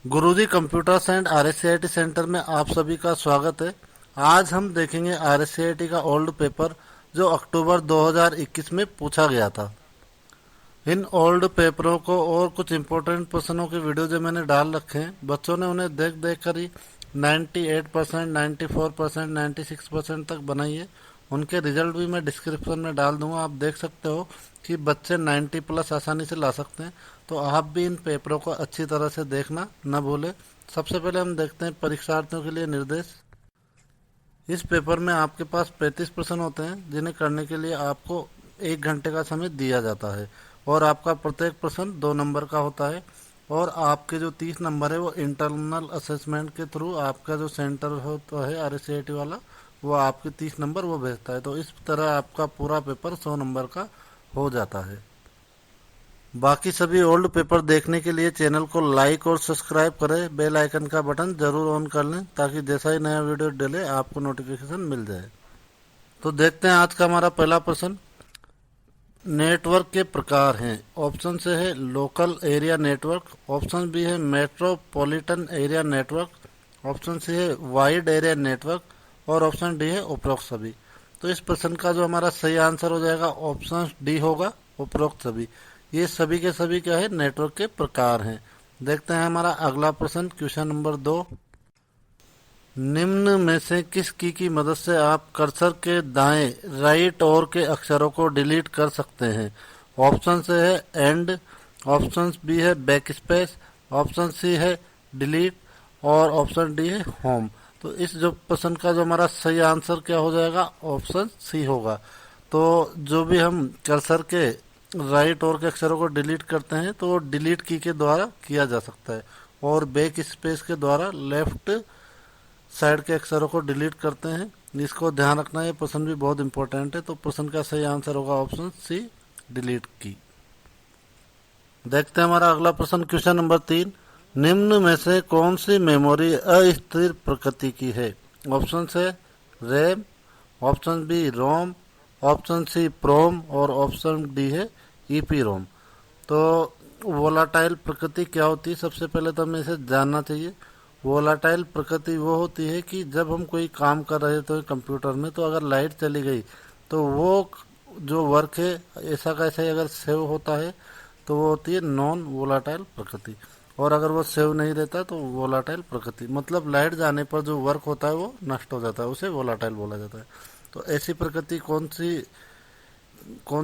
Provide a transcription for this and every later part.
Guruji computers and RSCIT centre में आप सभी का स्वागत है। आज हम देखेंगे आरएससीआईटी का ओल्ड पेपर जो अक्टूबर 2021 में पूछा गया था। इन ओल्ड पेपरों को और कुछ इम्पोर्टेंट प्रश्नों की वीडियो जो मैंने डाल रखे हैं, बच्चों ने उन्हें देख देख कर ही 98%, 94%, 96% तक बनाई है। उनके रिजल्ट भी मैं डिस्क्रिप्शन में डाल दूंगा, आप देख सकते हो कि बच्चे 90 प्लस आसानी से ला सकते हैं। तो आप भी इन पेपरों को अच्छी तरह से देखना न भूलें। सबसे पहले हम देखते हैं परीक्षार्थियों के लिए निर्देश। इस पेपर में आपके पास 35 प्रश्न होते हैं जिन्हें करने के लिए आपको 1 घंटे का समय दिया जाता है और आपका प्रत्येक प्रश्न 2 नंबर का होता है। और आपके जो 30 नंबर है वो इंटरनल असेसमेंट के थ्रू आपका जो सेंटर होता है आरएससीआईटी वाला, वो आपके 30 नंबर वो भेजता है। तो इस तरह आपका पूरा पेपर 100 नंबर का हो जाता है। बाकी सभी ओल्ड पेपर देखने के लिए चैनल को लाइक और सब्सक्राइब करें, बेल आइकन का बटन जरूर ऑन कर लें ताकि जैसा ही नया वीडियो डले आपको नोटिफिकेशन मिल जाए। तो देखते हैं आज का हमारा पहला प्रश्न। नेटवर्क के प्रकार हैं। ऑप्शन से है local area network, option B है metropolitan area network, option C है वाइड एरिया नेटवर्क और ऑप्शन डी है उपरोक्त सभी। तो इस प्रश्न का जो हमारा सही आंसर हो जाएगा ऑप्शन डी होगा, उपरोक्त सभी। ये सभी के सभी क्या है, नेटवर्क के प्रकार हैं। देखते हैं हमारा अगला प्रश्न, क्वेश्चन नंबर 2। निम्न में से किस की मदद से आप कर्सर के दाएं राइट ओर के अक्षरों को डिलीट कर सकते हैं। ऑप्शन से है एंड, ऑप्शन बी है बैक स्पेस, ऑप्शन सी है डिलीट और ऑप्शन डी है होम। तो इस जो प्रश्न का जो हमारा सही आंसर क्या हो जाएगा, ऑप्शन सी होगा। तो जो भी हम कर्सर के राइट ओर के अक्षरों को डिलीट करते हैं तो वो डिलीट की के द्वारा किया जा सकता है, और बैक स्पेस के द्वारा लेफ्ट साइड के अक्षरों को डिलीट करते हैं। इसको ध्यान रखना, ये प्रश्न भी बहुत इंपॉर्टेंट है। तो प्रश्न का सही आंसर होगा ऑप्शन सी, डिलीट की। देखते हैं हमारा अगला प्रश्न, क्वेश्चन नंबर 3। निम्न में से कौन सी मेमोरी अस्थिर प्रकृति की है। ऑप्शन से RAM, option B ROM, option C PROM और ऑप्शन डी है ईपी रोम। तो वोलाटाइल प्रकृति क्या होती है, सबसे पहले तो हमें इसे जानना चाहिए। वोलाटाइल प्रकृति वो होती है कि जब हम कोई काम कर रहे तो कंप्यूटर में, तो अगर लाइट चली गई तो वो जो वर्क है ऐसा कैसा ही अगर सेव होता है तो वो होती है नॉन वोलाटाइल प्रकृति, और अगर वो सेव नहीं रहता तो वोलाटाइल प्रकृति। मतलब लाइट जाने पर जो वर्क होता है वो नष्ट हो जाता है, उसे वोलाटाइल बोला जाता है। तो ऐसी प्रकृति कौन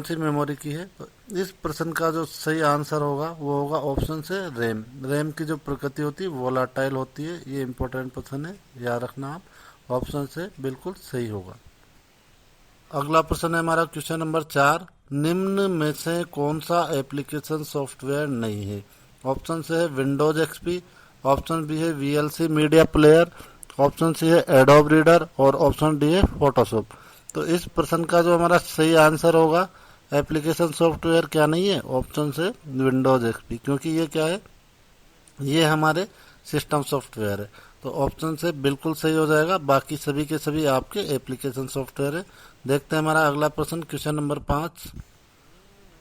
सी मेमोरी की है। तो इस प्रश्न का जो सही आंसर होगा वो होगा ऑप्शन से रैम। रैम की जो प्रकृति होती है वोलाटाइल होती है। ये इंपॉर्टेंट प्रश्न है, याद रखना आप। ऑप्शन से बिल्कुल सही होगा। अगला प्रश्न है हमारा क्वेश्चन नंबर 4। निम्न में से कौन सा एप्लीकेशन सॉफ्टवेयर नहीं है। ऑप्शन से है विंडोज एक्सपी, ऑप्शन बी है VLC media player, option C है एडोब रीडर और ऑप्शन डी है फोटोशॉप। तो इस प्रश्न का जो हमारा सही आंसर होगा, एप्लीकेशन सॉफ्टवेयर क्या नहीं है, ऑप्शन से विंडोज एक्सपी, क्योंकि ये क्या है, ये हमारे सिस्टम सॉफ्टवेयर है। तो ऑप्शन से बिल्कुल सही हो जाएगा। बाकी सभी के सभी आपके एप्लीकेशन सॉफ्टवेयर है। देखते हैं हमारा अगला प्रश्न, क्वेश्चन नंबर 5।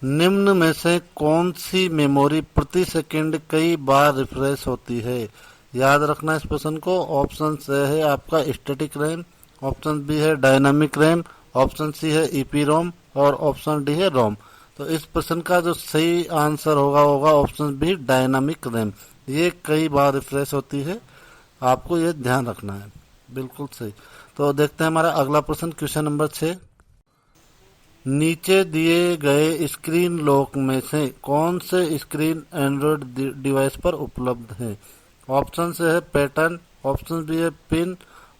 निम्न में से कौन सी मेमोरी प्रति सेकंड कई बार रिफ्रेश होती है। याद रखना इस प्रश्न को। ऑप्शन से है आपका स्टैटिक रैम, ऑप्शन बी है डायनामिक रैम, ऑप्शन सी है ईपी रोम और ऑप्शन डी है रोम। तो इस प्रश्न का जो सही आंसर होगा ऑप्शन बी, डायनामिक रैम। ये कई बार रिफ्रेश होती है, आपको ये ध्यान रखना है। बिल्कुल सही। तो देखते हैं हमारा अगला प्रश्न, क्वेश्चन नंबर 6। नीचे दिए गए स्क्रीन लॉक में से कौन से स्क्रीन एंड्रॉयड डिवाइस पर उपलब्ध है। ऑप्शन से है पैटर्न, ऑप्शन बी है पिन,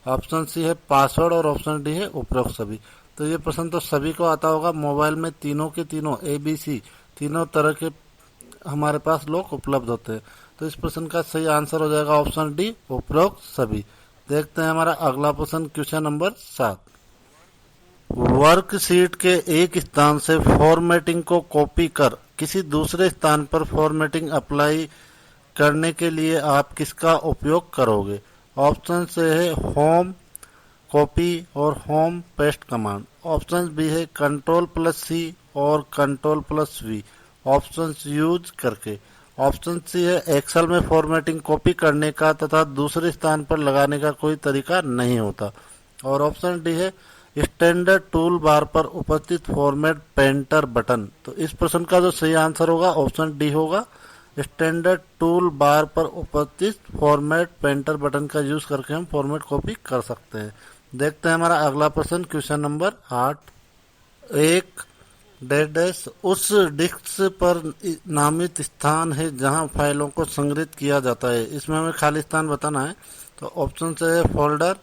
ऑप्शन सी है पासवर्ड और ऑप्शन डी है उपरोक्त सभी। तो ये प्रश्न तो सभी को आता होगा। मोबाइल में तीनों के तीनों ABC तीनों तरह के हमारे पास लॉक उपलब्ध होते हैं। तो इस प्रश्न का सही आंसर हो जाएगा ऑप्शन डी, उपरोक्त सभी। देखते हैं हमारा अगला प्रश्न, क्वेश्चन नंबर 7। वर्कशीट के एक स्थान से फॉर्मेटिंग को कॉपी कर किसी दूसरे स्थान पर फॉर्मेटिंग अप्लाई करने के लिए आप किसका उपयोग करोगे। ऑप्शन से है होम कॉपी और home paste command, option B है कंट्रोल प्लस सी और control plus V option use करके, ऑप्शन सी है एक्सेल में फॉर्मेटिंग कॉपी करने का तथा दूसरे स्थान पर लगाने का कोई तरीका नहीं होता। और ऑप्शन डी है स्टैंडर्ड टूल बार पर उपस्थित फॉर्मेट पेंटर बटन। तो इस प्रश्न का जो सही आंसर होगा ऑप्शन डी होगा, स्टैंडर्ड टूल बार पर उपस्थित फॉर्मेट पेंटर बटन का यूज करके हम फॉर्मेट कॉपी कर सकते हैं। देखते हैं हमारा अगला प्रश्न, क्वेश्चन नंबर 8। एक डैश डैश उस डिस्क पर नामित स्थान है जहां फाइलों को संग्रहित किया जाता है। इसमें हमें खाली स्थान बताना है। तो ऑप्शन से है फोल्डर,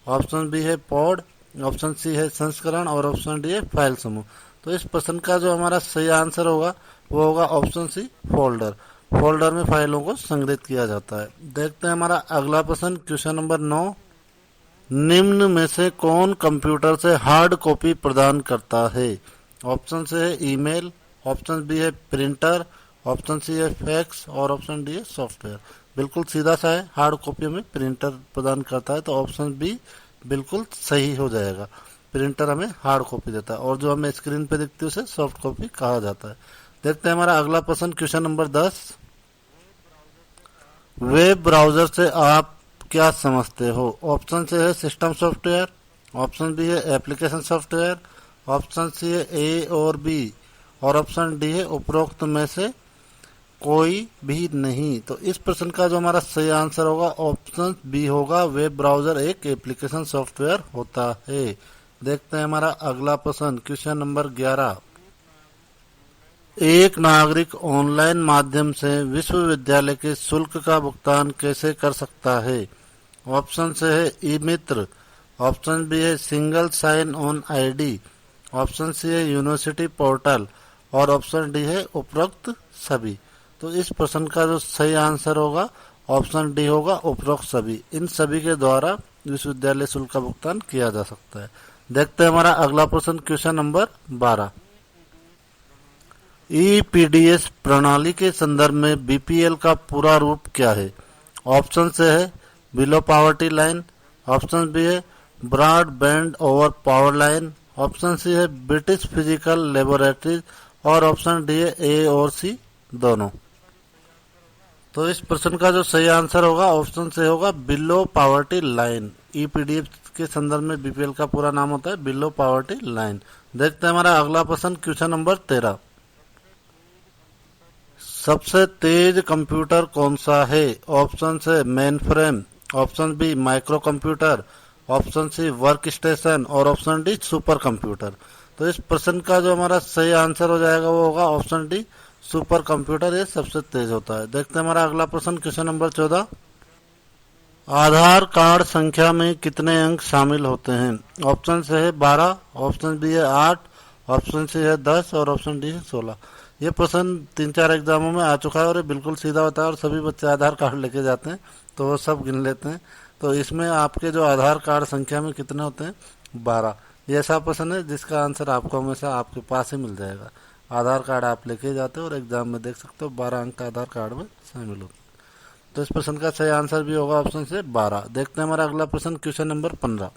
ऑप्शन बी है पॉड, ऑप्शन सी है संस्करण और ऑप्शन डी है फाइल समूह। तो इस प्रश्न का जो हमारा सही आंसर होगा वो होगा ऑप्शन सी फोल्डर। फोल्डर में फाइलों को संग्रहित किया जाता है। देखते हैं हमारा अगला प्रश्न, क्वेश्चन नंबर 9। निम्न में से कौन कंप्यूटर से हार्ड कॉपी प्रदान करता है? ऑप्शन से है ईमेल, ऑप्शन बी है प्रिंटर, ऑप्शन सी है फैक्स और ऑप्शन डी है सॉफ्टवेयर। बिल्कुल सीधा सा है, हार्ड कॉपी में प्रिंटर प्रदान करता है, तो ऑप्शन बी बिल्कुल सही हो जाएगा। प्रिंटर हमें हार्ड कॉपी देता है और जो हमें स्क्रीन पे दिखती है उसे सॉफ्ट कॉपी कहा जाता है। देखते हैं हमारा अगला प्रश्न, क्वेश्चन नंबर 10। वेब ब्राउजर से आप क्या समझते हो? ऑप्शन से है सिस्टम सॉफ्टवेयर, ऑप्शन बी है एप्लीकेशन सॉफ्टवेयर, ऑप्शन सी है ए और बी और ऑप्शन डी है उपरोक्त में से कोई भी नहीं। तो इस प्रश्न का जो हमारा सही आंसर होगा ऑप्शन बी होगा, वेब ब्राउजर एक एप्लीकेशन सॉफ्टवेयर होता है। देखते हैं हमारा अगला प्रश्न, क्वेश्चन नंबर 11। एक नागरिक ऑनलाइन माध्यम से विश्वविद्यालय के शुल्क का भुगतान कैसे कर सकता है? ऑप्शन से है ई मित्र, ऑप्शन बी है single sign on ID, option C है यूनिवर्सिटी पोर्टल और ऑप्शन डी है उपरोक्त सभी। तो इस प्रश्न का जो सही आंसर होगा ऑप्शन डी होगा, उपरोक्त सभी। इन सभी के द्वारा विश्वविद्यालय शुल्क का भुगतान किया जा सकता है। देखते हैं हमारा अगला प्रश्न, क्वेश्चन नंबर 12। ईपीडीएस प्रणाली के संदर्भ में बीपीएल का पूरा रूप क्या है? ऑप्शन से है below poverty line, option B है broadband over power line, option C है ब्रिटिश फिजिकल लेबोरेटरीज और ऑप्शन डी है ए और सी दोनों। तो इस प्रश्न का जो सही आंसर होगा ऑप्शन से होगा बिलो पावर्टी लाइन। ईपीडीएफ के संदर्भ में बीपीएल का पूरा नाम होता है बिलो पावर्टी लाइन। देखते हैं हमारा अगला प्रश्न, क्वेश्चन नंबर 13। सबसे तेज कंप्यूटर कौन सा है? ऑप्शन से mainframe, option B microcomputer, option C workstation और ऑप्शन डी सुपर कंप्यूटर। तो इस प्रश्न का जो हमारा सही आंसर हो जाएगा वो होगा ऑप्शन डी सुपर कंप्यूटर, ये सबसे तेज होता है। देखते हैं हमारा अगला प्रश्न, क्वेश्चन नंबर 14। आधार कार्ड संख्या में कितने अंक शामिल होते हैं? ऑप्शन से है 12, ऑप्शन बी है 8, ऑप्शन सी है 10 और ऑप्शन डी है 16। ये प्रश्न 3-4 एग्जामों में आ चुका है और ये बिल्कुल सीधा होता है और सभी बच्चे आधार कार्ड लेके जाते हैं तो वो सब गिन लेते हैं। तो इसमें आपके जो आधार कार्ड संख्या में कितने होते हैं? 12। ये ऐसा प्रश्न है जिसका आंसर आपको हमेशा आपके पास ही मिल जाएगा। आधार कार्ड आप लेके जाते हो और एग्जाम में देख सकते हो 12 अंक का आधार कार्ड में शामिल होते हैं। तो इस प्रश्न का सही आंसर भी होगा ऑप्शन से 12। देखते हैं हमारा अगला प्रश्न, क्वेश्चन नंबर 15।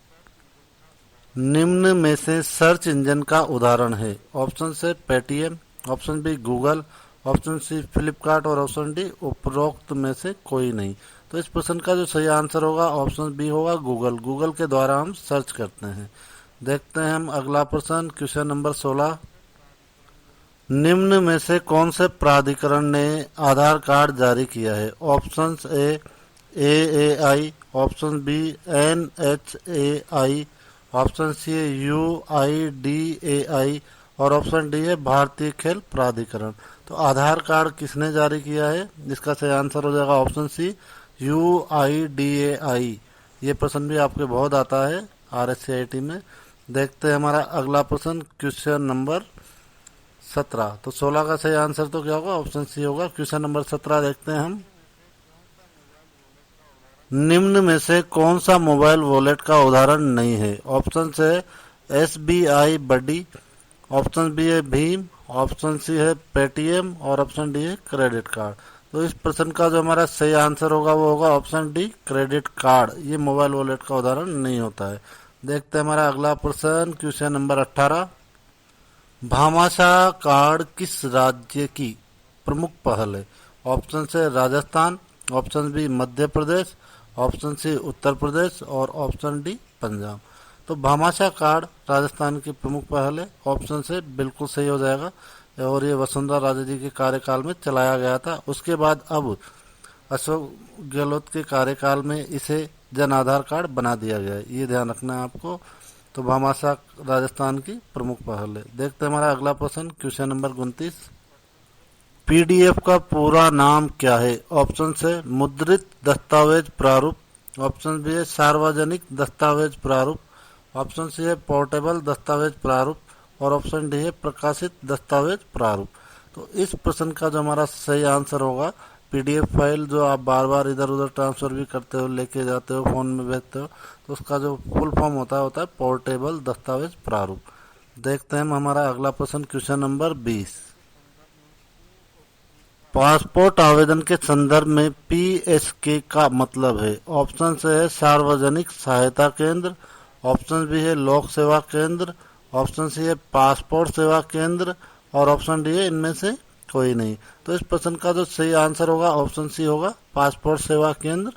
निम्न में से सर्च इंजन का उदाहरण है? ऑप्शन से Paytm, option B Google, option C Flipkart और ऑप्शन डी उपरोक्त में से कोई नहीं। तो इस प्रश्न का जो सही आंसर होगा ऑप्शन बी होगा गूगल। गूगल के द्वारा हम सर्च करते हैं। देखते हैं हम अगला प्रश्न, क्वेश्चन नंबर 16। निम्न में से कौन से प्राधिकरण ने आधार कार्ड जारी किया है? Option A I, option B NHAI, option C UIDAI और ऑप्शन डी है भारतीय खेल प्राधिकरण। तो आधार कार्ड किसने जारी किया है? इसका सही आंसर हो जाएगा ऑप्शन सी UIDAI। ये प्रश्न भी आपके बहुत आता है RSCIT में। देखते हैं हमारा अगला प्रश्न, क्वेश्चन नंबर 17। तो 16 का सही आंसर तो क्या होगा? ऑप्शन सी होगा। क्वेश्चन नंबर 17 देखते हैं हम। निम्न में से कौन सा मोबाइल वॉलेट का उदाहरण नहीं है? ऑप्शन से SBI बडी, ऑप्शन बी है भीम, ऑप्शन सी है पेटीएम और ऑप्शन डी है क्रेडिट कार्ड। तो इस प्रश्न का जो हमारा सही आंसर होगा वो होगा ऑप्शन डी क्रेडिट कार्ड। ये मोबाइल वॉलेट का उदाहरण नहीं होता है। देखते हैं हमारा अगला प्रश्न, क्वेश्चन नंबर 18। भामाशाह कार्ड किस राज्य की प्रमुख पहल है? ऑप्शन से Rajasthan, option B Madhya Pradesh, option C Uttar Pradesh और ऑप्शन डी पंजाब। तो भामाशाह कार्ड राजस्थान की प्रमुख पहल है, ऑप्शन से बिल्कुल सही हो जाएगा। और ये वसुंधरा राजे जी के कार्यकाल में चलाया गया था। उसके बाद अब अशोक गहलोत के कार्यकाल में इसे जन आधार कार्ड बना दिया गया है, ये ध्यान रखना है आपको। तो भामाशाह राजस्थान की प्रमुख पहल है। देखते हैं हमारा अगला प्रश्न, क्वेश्चन नंबर 29। पीडीएफ का पूरा नाम क्या है? ऑप्शन से मुद्रित दस्तावेज प्रारूप, ऑप्शन बी है सार्वजनिक दस्तावेज प्रारूप, ऑप्शन सी है पोर्टेबल दस्तावेज प्रारूप और ऑप्शन डी है प्रकाशित दस्तावेज प्रारूप। तो इस प्रश्न का जो हमारा सही आंसर होगा, पीडीएफ फाइल जो आप बार बार इधर उधर ट्रांसफर भी करते हो, लेके जाते हो, फोन में भेजते हो, तो उसका जो फुल फॉर्म होता है पोर्टेबल दस्तावेज प्रारूप। देखते हैं हमारा अगला प्रश्न, क्वेश्चन नंबर 20। पासपोर्ट आवेदन के संदर्भ में पीएसके का मतलब है? ऑप्शन से है सार्वजनिक सहायता केंद्र, ऑप्शन बी है लोक सेवा केंद्र, ऑप्शन सी है पासपोर्ट सेवा केंद्र और ऑप्शन डी है इनमें से कोई नहीं। तो इस प्रश्न का जो सही आंसर होगा ऑप्शन सी होगा, पासपोर्ट सेवा केंद्र,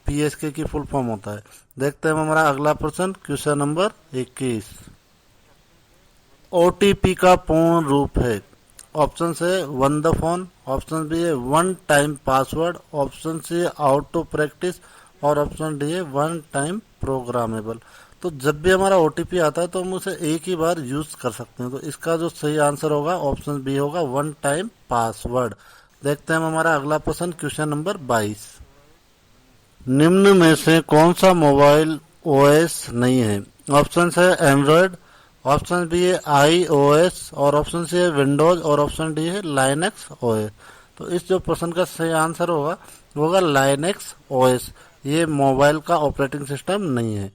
पीएसके की फुल फॉर्म होता है। देखते हैं हमारा अगला प्रश्न, क्वेश्चन नंबर 21। ओटीपी का पूर्ण रूप है? ऑप्शन से one the phone, option B है one time password, option C है ऑटो प्रैक्टिस और ऑप्शन डी है वन टाइम प्रोग्रामेबल। तो जब भी हमारा ओटीपी आता है तो हम उसे एक ही बार यूज कर सकते हैं। तो इसका जो सही आंसर होगा ऑप्शन बी होगा, वन टाइम पासवर्ड। देखते हैं हमारा अगला प्रश्न, क्वेश्चन नंबर 22। निम्न में से कौन सा मोबाइल ओएस नहीं है? ऑप्शन है एंड्रॉयड, ऑप्शन बी है आईओएस और ऑप्शन सी है विंडोज और ऑप्शन डी है लाइनेक्स ओएस। तो इस जो प्रश्न का सही आंसर होगा वो होगा लाइनेक्स ओएस। ये मोबाइल का ऑपरेटिंग सिस्टम नहीं है।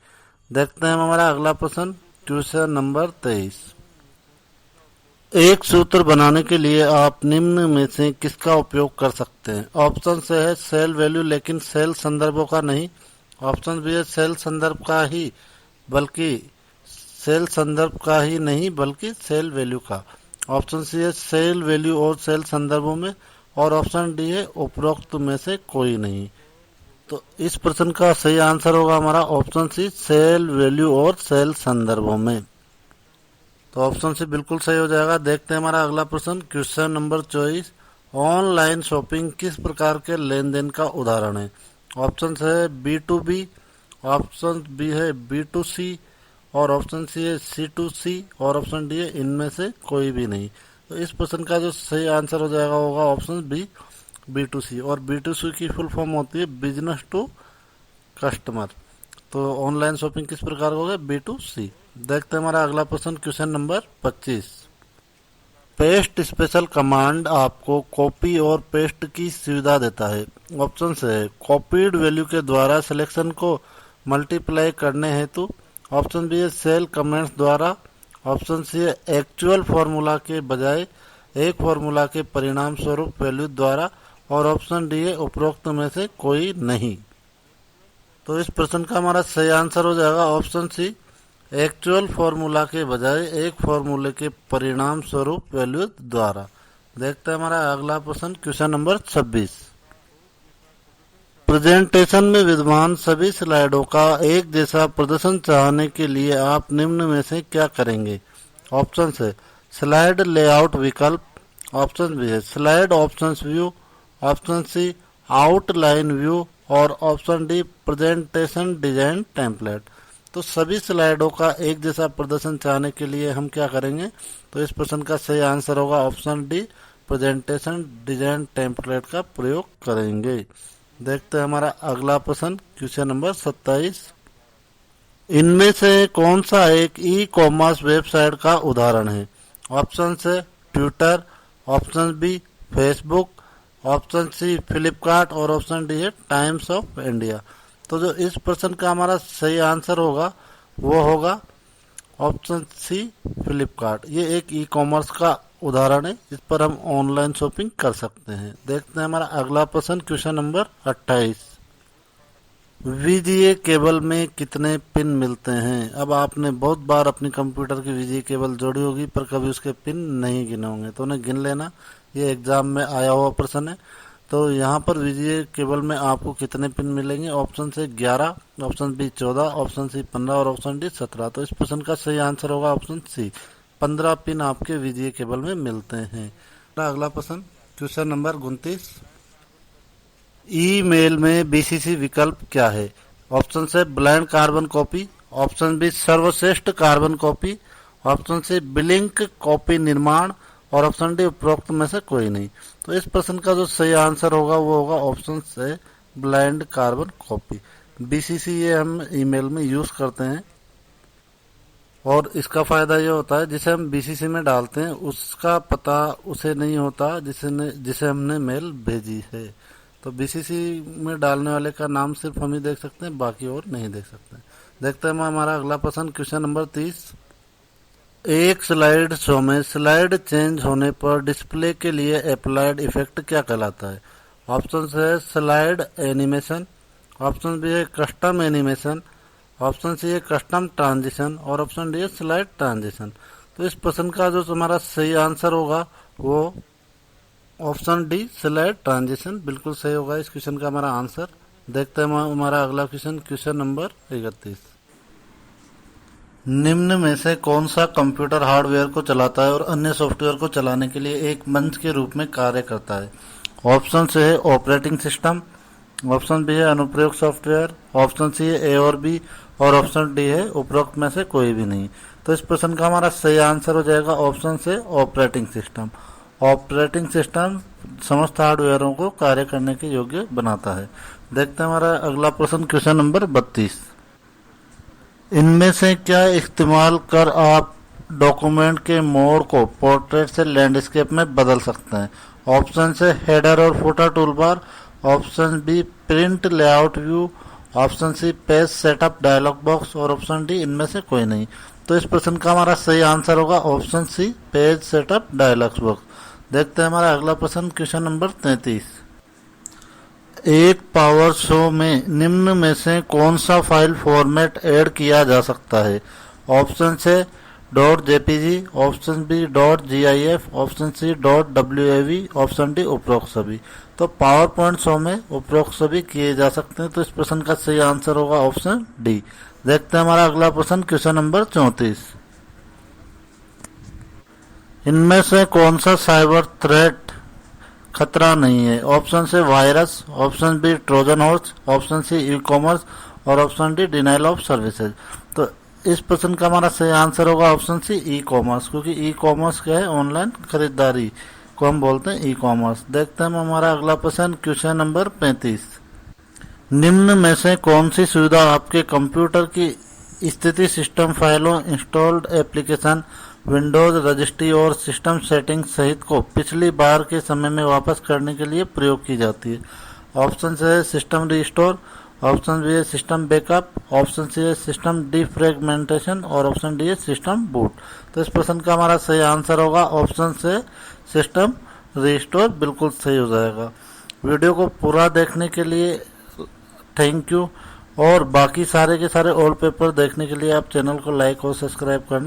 देखते हैं हमारा अगला प्रश्न, क्वेश्चन नंबर 23। एक सूत्र बनाने के लिए आप निम्न में से किसका उपयोग कर सकते हैं? ऑप्शन से है सेल वैल्यू लेकिन सेल संदर्भों का नहीं, ऑप्शन बी है सेल संदर्भ का ही बल्कि सेल संदर्भ का ही नहीं बल्कि सेल वैल्यू का, ऑप्शन सी है सेल वैल्यू और सेल संदर्भों में और ऑप्शन डी है उपरोक्त में से कोई नहीं। तो इस प्रश्न का सही आंसर होगा हमारा ऑप्शन सी, सेल वैल्यू और सेल संदर्भों में। तो ऑप्शन सी बिल्कुल सही हो जाएगा। देखते हैं हमारा अगला प्रश्न, क्वेश्चन नंबर 24। ऑनलाइन शॉपिंग किस प्रकार के लेन देन का उदाहरण है? ऑप्शन है B to B, option B है बी टू सी और ऑप्शन सी है सी टू सी और ऑप्शन डी है इनमें से कोई भी नहीं। तो इस प्रश्न का जो सही आंसर हो जाएगा होगा option B, B to C. और बी टू सी की फुल फॉर्म होती है बिजनेस टू कस्टमर। तो ऑनलाइन शॉपिंग किस प्रकार का होगा? बी टू सी। देखते हैं हमारा अगला प्रश्न, question number 25। Paste special command आपको कॉपी और पेस्ट की सुविधा देता है। ऑप्शन है कॉपीड वैल्यू के द्वारा सिलेक्शन को मल्टीप्लाई करने हेतु, ऑप्शन बी है सेल कमेंट्स द्वारा, ऑप्शन सी है एक्चुअल फॉर्मूला के बजाय एक फॉर्मूला के परिणाम स्वरूप वैल्यू द्वारा और ऑप्शन डी है उपरोक्त में से कोई नहीं। तो इस प्रश्न का हमारा सही आंसर हो जाएगा ऑप्शन सी, एक्चुअल फॉर्मूला के बजाय एक फॉर्मूले के परिणाम स्वरूप वैल्यू द्वारा। देखते हैं हमारा अगला प्रश्न, क्वेश्चन नंबर 26। प्रेजेंटेशन में विद्यमान सभी स्लाइडों का एक जैसा प्रदर्शन चाहने के लिए आप निम्न में से क्या करेंगे? ऑप्शन है स्लाइड लेआउट विकल्प, ऑप्शन बी है slide options view, option C outline view और option D presentation design template. तो सभी स्लाइडों का एक जैसा प्रदर्शन चाहने के लिए हम क्या करेंगे? तो इस प्रश्न का सही आंसर होगा option D, presentation design template का प्रयोग करेंगे। देखते हैं हमारा अगला प्रश्न, क्वेश्चन नंबर 27। इनमें से कौन सा एक ई कॉमर्स वेबसाइट का उदाहरण है? ऑप्शन से Twitter, option B Facebook, option C Flipkart और ऑप्शन डी है टाइम्स ऑफ इंडिया। तो जो इस प्रश्न का हमारा सही आंसर होगा वो होगा ऑप्शन सी फ्लिपकार्ट। ये एक ई कॉमर्स का उदाहरण है जिस पर हम ऑनलाइन शॉपिंग कर सकते हैं। देखते हैं हमारा अगला प्रश्न, क्वेश्चन नंबर 28। वीजीए केबल में कितने पिन मिलते हैं? अब आपने बहुत बार अपनी कंप्यूटर की वीजीए केबल जोड़ी होगी पर कभी उसके पिन नहीं गिने होंगे, तो उन्हें गिन लेना। ये एग्जाम में आया हुआ प्रश्न है। तो यहाँ पर वीजीए केबल में आपको कितने पिन मिलेंगे? ऑप्शन से 11, ऑप्शन बी 14, ऑप्शन सी 15 और ऑप्शन डी 17। तो इस प्रश्न का सही आंसर होगा ऑप्शन सी, 15 पिन आपके वीजीए केबल में मिलते हैं। अगला प्रश्न क्वेश्चन नंबर 29, ईमेल में बीसीसी विकल्प क्या है? ऑप्शन से blind carbon copy, option B सर्वश्रेष्ठ कार्बन कॉपी, ऑप्शन सी बिलिंक कॉपी निर्माण और ऑप्शन डी उपरोक्त में से कोई नहीं। तो इस प्रश्न का जो सही आंसर होगा वो होगा ऑप्शन से ब्लाइंड कार्बन कॉपी। बीसीसी ये हम ईमेल में यूज करते हैं और इसका फायदा ये होता है जिसे हम बीसीसी में डालते हैं उसका पता उसे नहीं होता जिसे हमने मेल भेजी है। तो बीसीसी में डालने वाले का नाम सिर्फ हम ही देख सकते हैं, बाकी और नहीं देख सकते। देखते हैं हमारा अगला प्रश्न क्वेश्चन नंबर 30, एक स्लाइड शो में स्लाइड चेंज होने पर डिस्प्ले के लिए अप्लाइड इफेक्ट क्या कहलाता है? ऑप्शन है स्लाइड एनिमेशन, ऑप्शन बी है कस्टम एनिमेशन, ऑप्शन सी है कस्टम ट्रांजिशन और ऑप्शन डी है स्लाइड ट्रांजिशन। तो इस प्रश्न का जो हमारा सही आंसर होगा वो ऑप्शन डी स्लाइड ट्रांजिशन बिल्कुल सही होगा इस क्वेश्चन का हमारा आंसर। देखते हैं हमारा अगला क्वेश्चन, क्वेश्चन नंबर 31, निम्न में से कौन सा कंप्यूटर हार्डवेयर को चलाता है और अन्य सॉफ्टवेयर को चलाने के लिए एक मंच के रूप में कार्य करता है? ऑप्शन से है ऑपरेटिंग सिस्टम, ऑप्शन बी है अनुप्रयोग सॉफ्टवेयर, ऑप्शन सी है ए और बी और ऑप्शन डी है उपरोक्त में से कोई भी नहीं। तो इस प्रश्न का हमारा सही आंसर हो जाएगा ऑप्शन से ऑपरेटिंग सिस्टम। ऑपरेटिंग सिस्टम समस्त हार्डवेयरों को कार्य करने के योग्य बनाता है। देखते हैं हमारा अगला प्रश्न क्वेश्चन नंबर 32, इनमें से क्या इस्तेमाल कर आप डॉक्यूमेंट के मोड को पोर्ट्रेट से लैंडस्केप में बदल सकते हैं? ऑप्शन से हेडर और footer toolbar, option B print layout view, option C page setup dialog box और ऑप्शन डी इनमें से कोई नहीं। तो इस प्रश्न का हमारा सही आंसर होगा option C page setup dialog box. देखते हैं हमारा अगला प्रश्न क्वेश्चन नंबर 33, एक पावर शो में निम्न में से कौन सा फाइल फॉर्मेट ऐड किया जा सकता है? ऑप्शन से .jpg, option B .gif, option C .wav, option D उपरोक्त सभी। तो पावर पॉइंट शो में उपरोक्त सभी किए जा सकते हैं। तो इस प्रश्न का सही आंसर होगा ऑप्शन डी। देखते हैं हमारा अगला प्रश्न क्वेश्चन नंबर 34, इनमें से कौन सा साइबर थ्रेट खतरा नहीं है? ऑप्शन से virus, option B Trojan horse, option C e commerce और option D denial of services. तो इस प्रश्न का हमारा सही आंसर होगा ऑप्शन सी ई कॉमर्स, क्योंकि ई कॉमर्स क्या है? ऑनलाइन खरीदारी को हम बोलते हैं ई कॉमर्स। देखते हैं हमारा अगला प्रश्न क्वेश्चन नंबर 35, निम्न में से कौन सी सुविधा आपके कंप्यूटर की स्थिति सिस्टम फाइलों, इंस्टॉल्ड एप्लीकेशन, विंडोज रजिस्ट्री और सिस्टम सेटिंग्स सहित को पिछली बार के समय में वापस करने के लिए प्रयोग की जाती है? ऑप्शन से है सिस्टम रिस्टोर, ऑप्शन बी है सिस्टम बैकअप, ऑप्शन सी है सिस्टम डिफ्रेगमेंटेशन और ऑप्शन डी है सिस्टम बूट। तो इस प्रश्न का हमारा सही आंसर होगा ऑप्शन से सिस्टम रिस्टोर बिल्कुल सही हो जाएगा। वीडियो को पूरा देखने के लिए थैंक यू और बाकी सारे के सारे ऑल पेपर देखने के लिए आप चैनल को लाइक और सब्सक्राइब करना